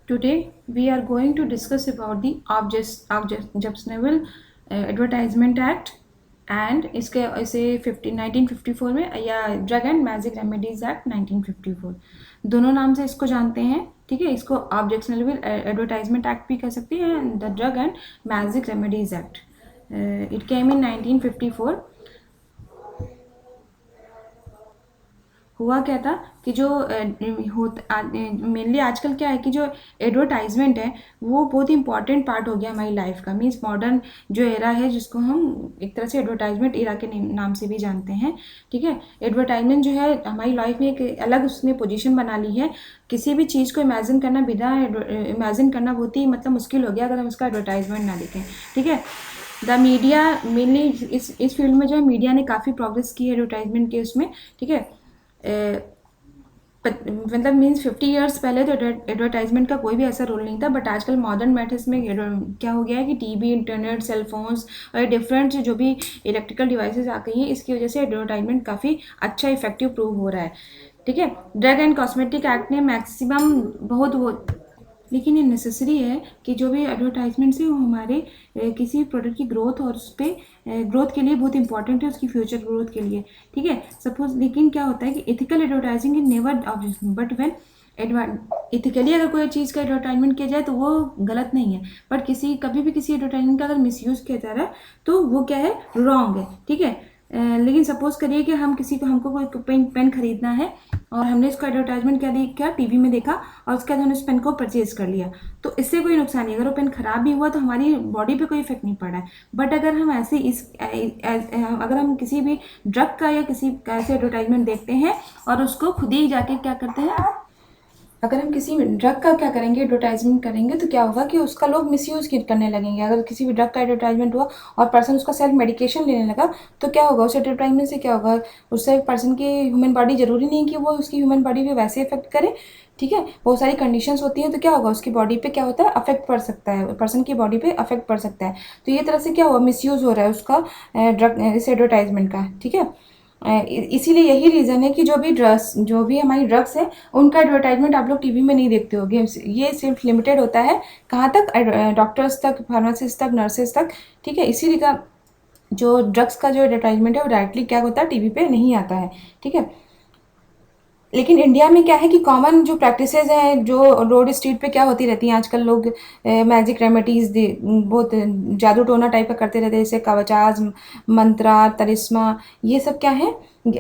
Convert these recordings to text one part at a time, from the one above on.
Today we are going to discuss about the Objectionable Advertisement Act and इसके इसे 1954 में या drug and magic remedies act 1954 दोनों नाम से इसको जानते हैं। ठीक है, इसको ऑब्जेक्शनेबल एडवर्टाइजमेंट एक्ट भी कह सकते हैं and the drug and magic remedies act. It came in 1954। हुआ क्या था कि जो मेनली आजकल क्या है कि जो एडवर्टाइजमेंट है वो बहुत ही इंपॉर्टेंट पार्ट हो गया हमारी लाइफ का। मीन्स मॉडर्न जो एरा है जिसको हम एक तरह से एडवर्टाइजमेंट एरा के नाम से भी जानते हैं। ठीक है, एडवर्टाइजमेंट जो है हमारी लाइफ में एक अलग उसने पोजीशन बना ली है। किसी भी चीज़ को इमेजिन करना बिना इमेजिन करना बहुत ही मतलब मुश्किल हो गया अगर हम उसका एडवर्टाइजमेंट ना देखें। ठीक है, द मीडिया मेनली इस फील्ड में जो है मीडिया ने काफ़ी प्रोग्रेस की है एडवर्टाइजमेंट के उसमें। ठीक है, मतलब मीन्स 50 ईयर्स पहले तो एडवर्टाइजमेंट का कोई भी ऐसा रोल नहीं था, बट आजकल मॉडर्न मेथड्स में क्या हो गया है कि टीवी, इंटरनेट, सेलफोन्स और डिफरेंट जो भी इलेक्ट्रिकल डिवाइसेस आ गई हैं इसकी वजह से एडवर्टाइजमेंट काफ़ी अच्छा इफेक्टिव प्रूव हो रहा है। ठीक है, ड्रग एंड कॉस्मेटिक एक्ट ने मैक्सिमम बहुत लेकिन ये नेसेसरी है कि जो भी एडवर्टाइजमेंट है वो हमारे किसी प्रोडक्ट की ग्रोथ और उस पर ग्रोथ के लिए बहुत इंपॉर्टेंट है, उसकी फ्यूचर ग्रोथ के लिए। ठीक है, सपोज लेकिन क्या होता है कि ethical advertising is never but when ethically अगर कोई चीज़ का एडवर्टाइजमेंट किया जाए तो वो गलत नहीं है, बट कभी भी किसी एडवर्टाइजमेंट का अगर मिसयूज़ किया जा रहा है तो वो क्या है, रॉन्ग है। ठीक है, लेकिन सपोज करिए कि हमको कोई पेन खरीदना है और हमने इसका एडवर्टाइजमेंट क्या टीवी में देखा और उसके बाद हमने उस पेन को परचेज कर लिया, तो इससे कोई नुकसान नहीं। अगर वो पेन खराब भी हुआ तो हमारी बॉडी पे कोई इफेक्ट नहीं पड़ा है। बट अगर हम अगर हम किसी भी ड्रग का या किसी ऐसे एडवर्टाइजमेंट देखते हैं और उसको खुद ही जाके क्या करते हैं, अगर हम किसी ड्रग का क्या करेंगे एडवर्टाइजमेंट करेंगे तो क्या होगा कि उसका लोग मिसयूज़ करने लगेंगे। अगर किसी भी ड्रग का एडवर्टाइजमेंट हुआ और पर्सन उसका सेल्फ मेडिकेशन लेने लगा तो क्या होगा, उस एडवर्टाइजमेंट से क्या होगा, उससे पर्सन की ह्यूमन बॉडी जरूरी नहीं कि वो उसकी ह्यूमन बॉडी पे वैसे इफेक्ट करे। ठीक है, बहुत सारी कंडीशंस होती हैं तो क्या होगा, उसकी बॉडी पे क्या होता है, अफेक्ट पड़ सकता है, पर्सन की बॉडी पे अफेक्ट पड़ सकता है। तो ये तरह से क्या हुआ, मिसयूज़ हो रहा है उसका ड्रग इस एडवर्टाइजमेंट का। ठीक है, इसीलिए यही रीज़न है कि जो भी हमारी ड्रग्स है उनका एडवर्टाइजमेंट आप लोग टीवी में नहीं देखते होगे। ये सिर्फ लिमिटेड होता है कहाँ तक, डॉक्टर्स तक, फार्मासिस्ट तक, नर्सेज तक। ठीक है, इसीलिए का जो ड्रग्स का जो एडवर्टाइजमेंट है वो डायरेक्टली क्या होता है, टीवी पे नहीं आता है। ठीक है, लेकिन इंडिया में क्या है कि कॉमन जो प्रैक्टिसेस हैं जो रोड स्ट्रीट पे क्या होती रहती हैं आजकल, लोग मैजिक रेमेडीज बहुत जादू टोना टाइप का करते रहते हैं, जैसे कवचाज, मंत्रा, तरिस्मा, ये सब क्या है।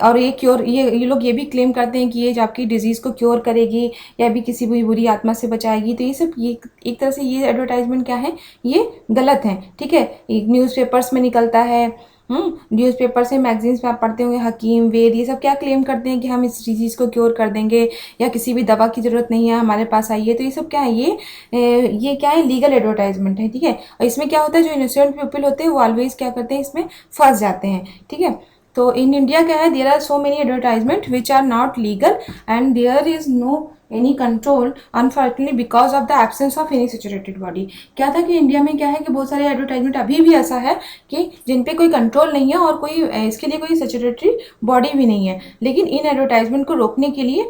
और ये लोग ये भी क्लेम करते हैं कि ये जो आपकी डिजीज़ को क्योर करेगी या भी किसी भी बुरी आत्मा से बचाएगी। तो ये एक तरह से ये एडवर्टाइजमेंट क्या है, ये गलत है। ठीक है, न्यूज़पेपर्स में निकलता है, न्यूज़पेपर से, मैगजीन्स में आप पढ़ते होंगे, हकीम, वेद, ये सब क्या क्लेम करते हैं कि हम इस डिजीज़ को क्योर कर देंगे या किसी भी दवा की ज़रूरत नहीं है, हमारे पास आइए। तो ये सब क्या है, ये क्या है, लीगल एडवर्टाइजमेंट है। ठीक है, और इसमें क्या होता है, जो इनोसेंट पीपल होते हैं वो ऑलवेज क्या करते हैं, इसमें फंस जाते हैं। ठीक है, तो इन इंडिया क्या है, there are so many advertisement which are not legal and there is no any control, unfortunately because of the absence of any saturated body. क्या था कि इंडिया में क्या है कि बहुत सारे एडवर्टाइजमेंट अभी भी ऐसा है कि जिन पे कोई कंट्रोल नहीं है और कोई इसके लिए कोई सैचुरेटरी बॉडी भी नहीं है। लेकिन इन एडवर्टाइजमेंट को रोकने के लिए,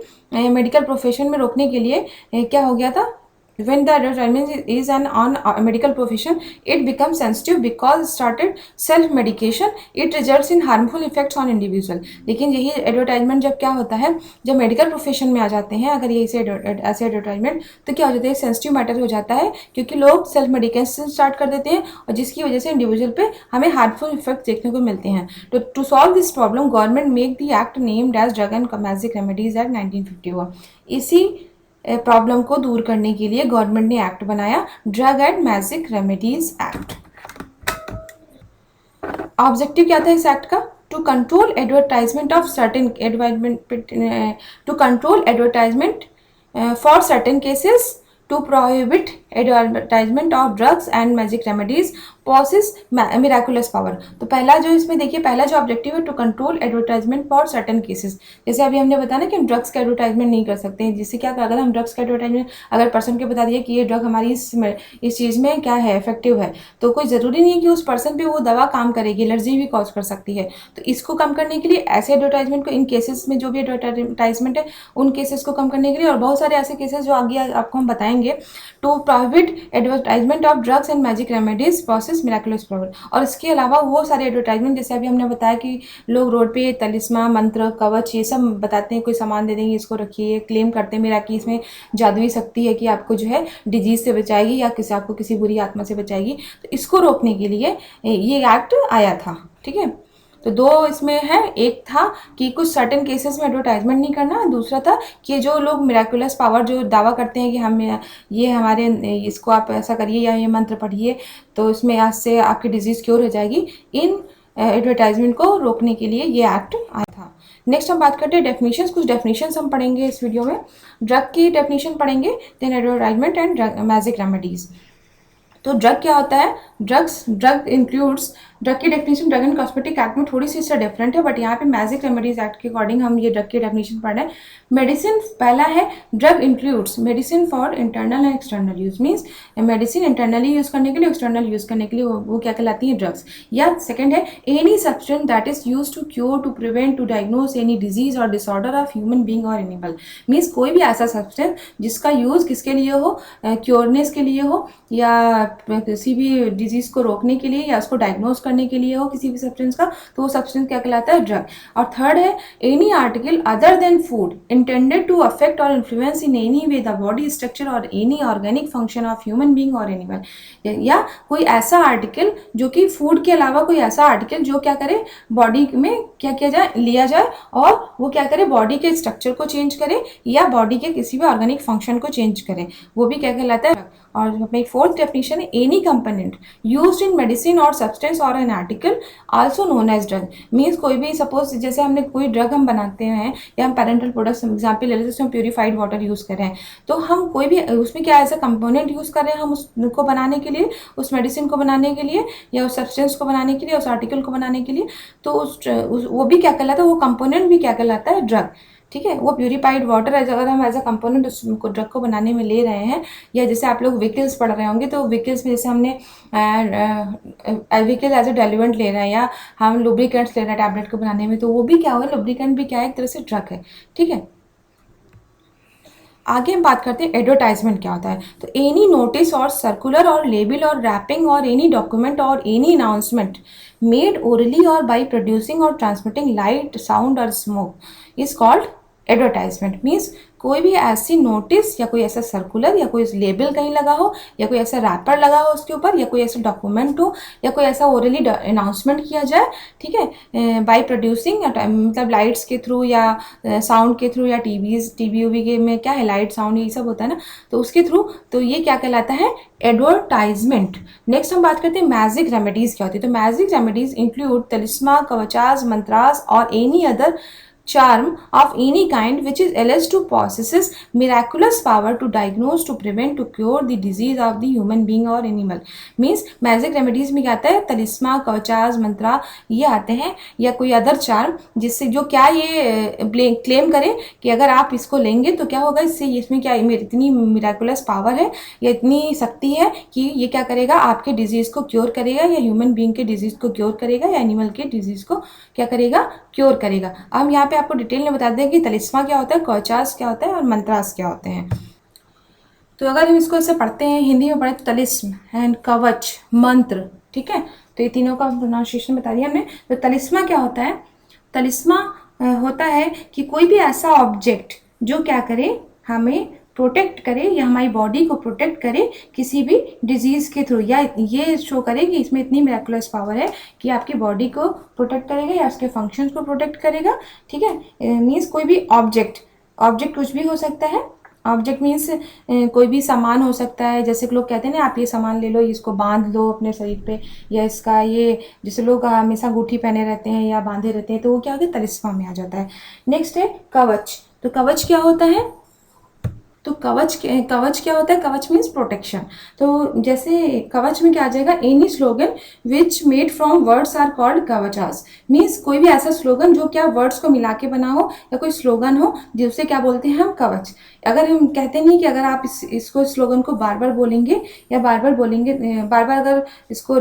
मेडिकल प्रोफेशन में रोकने के लिए क्या हो गया था, when the advertisement is an on a medical profession, it becomes sensitive because started self medication, it results in harmful effects on individual। लेकिन यही एडवर्टाइजमेंट जब क्या होता है, जब मेडिकल प्रोफेशन में आ जाते हैं, अगर ये ऐसे एडवर्टाइजमेंट, तो क्या हो जाता है, सेंसिटिव मैटर हो जाता है क्योंकि लोग सेल्फ मेडिकेशन स्टार्ट कर देते हैं और जिसकी वजह से इंडिविजुअल पे हमें हार्मफुल इफेक्ट देखने को मिलते हैं। तो to solve this problem government make the act named as drug and magic remedies act 1951। इसी प्रॉब्लम को दूर करने के लिए गवर्नमेंट ने एक्ट बनाया, drug and magic remedies act. Objective क्या था इस एक्ट का, to control advertisement of certain to control advertisement for certain cases, to prohibit advertisement of drugs and magic remedies possess miraculous power. तो पहला जो इसमें देखिए, पहला जो ऑब्जेक्टिव है to control advertisement for certain cases. जैसे अभी हमने बताया ना कि हम ड्रग्स का एडवर्टाइजमेंट नहीं कर सकते हैं, जिससे क्या, अगर हम ड्रग्स का एडवर्टाइजमेंट अगर पर्सन के बता दिए कि ये ड्रग हमारी इस चीज़ में क्या है, इफेक्टिव है, तो कोई ज़रूरी नहीं है कि उस पर्सन पे वो दवा काम करेगी, एलर्जी भी कॉज कर सकती है। तो इसको कम करने के लिए ऐसे एडवर्टाइजमेंट को, इन केसेस में जो भी एडवर्टाइजमेंट है उन केसेस को कम करने के लिए, और बहुत सारे ऐसे केसेस जो आगे आपको हम बताएंगे, to prohibit advertisement of drugs and magic remedies process miraculous power. और इसके अलावा वो सारे एडवर्टाइजमेंट, जैसे अभी हमने बताया कि लोग रोड पे तलिस्मा, मंत्र, कवच ये सब बताते हैं, कोई सामान दे देंगे, इसको रखिए, क्लेम करते हैं मेरा कि इसमें जादुई शक्ति है कि आपको जो है डिजीज से बचाएगी या किसी आपको किसी बुरी आत्मा से बचाएगी। तो इसको रोकने के लिए ये एक्ट आया था। ठीक है, तो दो इसमें है, एक था कि कुछ सर्टेन केसेस में एडवर्टाइजमेंट नहीं करना, दूसरा था कि जो लोग मिराकुलस पावर जो दावा करते हैं कि हम ये हमारे इसको आप ऐसा करिए या ये मंत्र पढ़िए तो इसमें आज से आपकी डिजीज़ क्योर हो जाएगी, इन एडवर्टाइजमेंट को रोकने के लिए ये एक्ट आया था। नेक्स्ट हम बात करते हैं डेफिनेशंस। कुछ डेफिनेशंस हम पढ़ेंगे इस वीडियो में। ड्रग की डेफिनेशन पढ़ेंगे, then advertisement and magic remedies. तो ड्रग क्या होता है? ड्रग इंक्लूड्स, ड्रग की definition drug and cosmetic act में थोड़ी सी इससे डिफरेंट है, बट यहाँ पे मैजिक रेमेडीज एक्ट के अकॉर्डिंग हम ये ड्रग की डेफिनेशन पढ़ रहे हैं। मेडिसिन पहला है, drug includes medicine for internal and external use, means medicine internally use करने के लिए, एक्सटर्नल यूज करने के लिए वो क्या कहलाती है? ड्रग्स। या सेकेंड है, any substance that is use to cure, to prevent, to diagnose any disease और डिसऑर्डर ऑफ ह्यूमन बींग और एनिमल। मीन्स कोई भी ऐसा सब्सटेंस जिसका यूज किसके लिए हो? क्योरनेस के लिए हो, या किसी भी डिजीज को रोकने के लिए, या उसको डायग्नोज करने के लिए हो किसी भी सब्सटेंस का, तो वो सब्सटेंस क्या कहलाता है? ड्रग। और थर्ड है, any article other than food intended to affect or influence in any way the body structure or any organic function of human being और एनिमल। या कोई ऐसा आर्टिकल जो कि फूड के अलावा कोई ऐसा आर्टिकल जो क्या करे, बॉडी में क्या किया जाए, लिया जाए, और वो क्या करे, बॉडी के स्ट्रक्चर को चेंज करे या बॉडी के किसी भी ऑर्गेनिक फंक्शन को चेंज करे, वो भी क्या कहलाता है? और अपनी फोर्थ डेफिनेशन है, any component used in medicine और सब्सटेंस और an article also known as drug. Means कोई भी, सपोज जैसे हमने कोई ड्रग हम बनाते हैं या हम पेरेंटल प्रोडक्ट्स एग्जाम्पल ले लेते हैं, उसमें प्यूरिफाइड वाटर यूज़ कर रहे हैं, तो हम कोई भी उसमें क्या ऐसा कंपोनेंट यूज़ कर रहे हैं हम उसको बनाने के लिए, उस मेडिसिन को बनाने के लिए या उस सब्सटेंस को बनाने के लिए, उस आर्टिकल को बनाने के लिए, तो वो भी क्या कहलाता है? वो कंपोनेंट भी क्या कहलाता है? ड्रग। ठीक है, वो प्यूरिफाइड वाटर अगर हम एज अ कंपोनेंट उसको ड्रग को बनाने में ले रहे हैं, या जैसे आप लोग व्हीकल्स पढ़ रहे होंगे तो व्हीकल्स में जैसे हमने व्हीकल एज अ डेलिवेंट ले रहे हैं, या हम लुब्रिकेंट्स ले रहे हैं टैबलेट को बनाने में, तो वो भी क्या होगा? लुब्रिकेंट भी क्या है? एक तरह से ड्रग है। ठीक है, आगे हम बात करते हैं एडवर्टाइजमेंट क्या होता है। तो एनी नोटिस और सर्कुलर और लेबल और रैपिंग और एनी डॉक्यूमेंट और एनी अनाउंसमेंट मेड ओरली और बाय प्रोड्यूसिंग और ट्रांसमिटिंग लाइट, साउंड और smoke is called advertisement. Means कोई भी ऐसी नोटिस या कोई ऐसा सर्कुलर या कोई लेबल कहीं लगा हो, या कोई ऐसा रैपर लगा हो उसके ऊपर, या कोई ऐसा डॉक्यूमेंट हो, या कोई ऐसा ओरली अनाउंसमेंट किया जाए, ठीक है, बाय प्रोड्यूसिंग, मतलब लाइट्स के थ्रू या साउंड के थ्रू, या टीवी वी के में क्या है, लाइट साउंड ये सब होता है ना, तो उसके थ्रू, तो ये क्या कहलाता है? एडवर्टाइजमेंट। नेक्स्ट हम बात करते हैं मैजिक रेमेडीज क्या होती है। तो मैजिक रेमेडीज इंक्लूड तलिस्मा, कवचास, मंत्रास और any other charm of any kind which is alleged to possesses miraculous power to diagnose, to prevent, to cure the disease of the human being or animal। Means magic remedies में क्या आता है? तलिस्मा, कवचास, मंत्रा ये आते हैं, या कोई अदर चार्म जिससे जो क्या ये क्लेम करे कि अगर आप इसको लेंगे तो क्या होगा, इससे इसमें क्या इतनी मिराकुलस पावर है या इतनी शक्ति है कि ये क्या करेगा, आपके डिजीज को क्योर करेगा, या ह्यूमन बींग के डिजीज को क्योर करेगा, या एनिमल के डिजीज को क्या करेगा? क्योर करेगा। हम यहाँ पे आपको डिटेल में बता दें कि तलिस्मा क्या होता है, कवचास क्या होता है और मंत्रास क्या होते हैं। तो अगर हम इसको ऐसे पढ़ते हैं, हिंदी में पढ़े तो तलिस्म एंड कवच, मंत्र, ठीक है, तो ये तीनों का प्रोनाउंसिएशन बता दिया हमने। तो तलिस्मा क्या होता है? तलिस्मा होता है कि कोई भी ऐसा ऑब्जेक्ट जो क्या करे, हमें प्रोटेक्ट करे या हमारी बॉडी को प्रोटेक्ट करे किसी भी डिजीज़ के थ्रू, या ये शो करे कि इसमें इतनी मिराकुलस पावर है कि आपकी बॉडी को प्रोटेक्ट करेगा या उसके फंक्शंस को प्रोटेक्ट करेगा। ठीक है, मीन्स कोई भी ऑब्जेक्ट कुछ भी हो सकता है। ऑब्जेक्ट मीन्स कोई भी सामान हो सकता है, जैसे लोग कहते हैं ना, आप ये सामान ले लो, इसको बांध लो अपने शरीर पे, या इसका ये, जैसे लोग हमेशा अंगूठी पहने रहते हैं या बांधे रहते हैं, तो वो क्या होता है? तलिस्मा में आ जाता है। नेक्स्ट है कवच। तो कवच क्या होता है? तो कवच क्या होता है? कवच मीन्स प्रोटेक्शन। तो जैसे कवच में क्या आ जाएगा? Any slogan which made from words are called कवचास। मीन्स कोई भी ऐसा स्लोगन जो क्या वर्ड्स को मिला के बना हो या कोई स्लोगन हो जिससे क्या बोलते हैं हम? कवच। अगर हम कहते नहीं कि अगर आप इसको स्लोगन को बार बार बोलेंगे या बार बार बोलेंगे, बार बार अगर इसको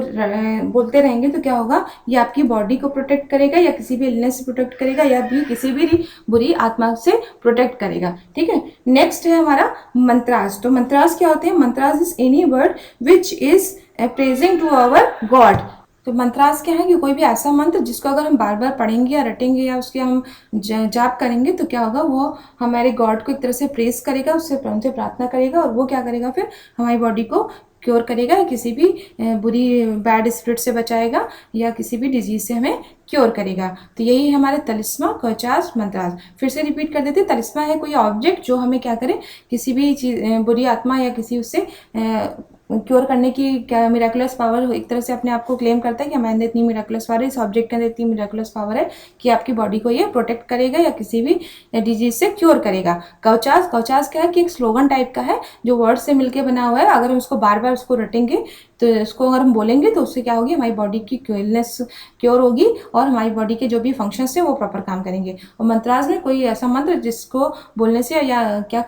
बोलते रहेंगे तो क्या होगा? ये आपकी बॉडी को प्रोटेक्ट करेगा या किसी भी इलनेस से प्रोटेक्ट करेगा या भी किसी भी बुरी आत्मा से प्रोटेक्ट करेगा। ठीक है। नेक्स्ट है हमारा मंत्रास। तो मंत्रास क्या होते हैं? Mantras is any word which is praising to our god. तो मंत्रास क्या है कि कोई भी ऐसा मंत्र जिसको अगर हम बार बार पढ़ेंगे या रटेंगे या उसके हम जाप करेंगे तो क्या होगा? वो हमारे गॉड को एक तरह से प्रेस करेगा, उससे उनसे प्रार्थना करेगा और वो क्या करेगा? फिर हमारी बॉडी को क्योर करेगा या किसी भी बुरी बैड स्पिरिट से बचाएगा या किसी भी डिजीज से हमें क्योर करेगा। तो यही हमारे तलिस्मा, कवचास, मंत्रास। फिर से रिपीट कर देते हैं। तलिस्मा है कोई ऑब्जेक्ट जो हमें क्या करे? किसी भी चीज, बुरी आत्मा या किसी उससे क्योर करने की क्या मिराकुलस पावर एक तरह से अपने आप को क्लेम करता है कि हमारे अंदर इतनी मिराकुलस पावर है, इस ऑब्जेक्ट के अंदर इतनी मिराकुलस पावर है कि आपकी बॉडी को ये प्रोटेक्ट करेगा या किसी भी डिजीज से क्योर करेगा। कवचास, कवचास क्या है कि एक स्लोगन टाइप का है जो वर्ड से मिलकर बना हुआ है। अगर हम उसको बार बार उसको रटेंगे तो इसको अगर हम बोलेंगे तो उससे क्या होगी? हमारी बॉडी की इलनेस क्योर होगी और हमारी बॉडी के जो भी फंक्शंस है वो प्रॉपर काम करेंगे। और मंत्रास में कोई ऐसा मंत्र जिसको बोलने से या क्या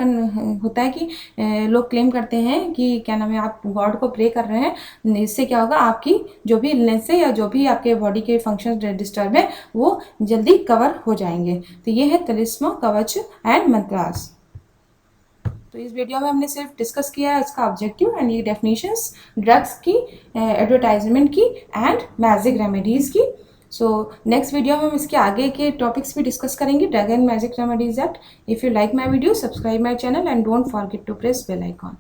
होता है कि लोग क्लेम करते हैं कि क्या नाम है, आप गॉड को प्रे कर रहे हैं, इससे क्या होगा? आपकी जो भी इलनेस है या जो भी आपके बॉडी के फंक्शंस डिस्टर्ब है वो जल्दी कवर हो जाएंगे। तो ये है तलिस्मा, कवच एंड मंत्रास। तो इस वीडियो में हमने सिर्फ डिस्कस किया है इसका ऑब्जेक्टिव एंड ये डेफिनेशंस ड्रग्स की, एडवर्टाइजमेंट की एंड मैजिक रेमेडीज़ की। सो नेक्स्ट वीडियो में हम इसके आगे के टॉपिक्स भी डिस्कस करेंगे, drug and magic remedies act. If you like my video, subscribe my channel and don't forget to press bell icon.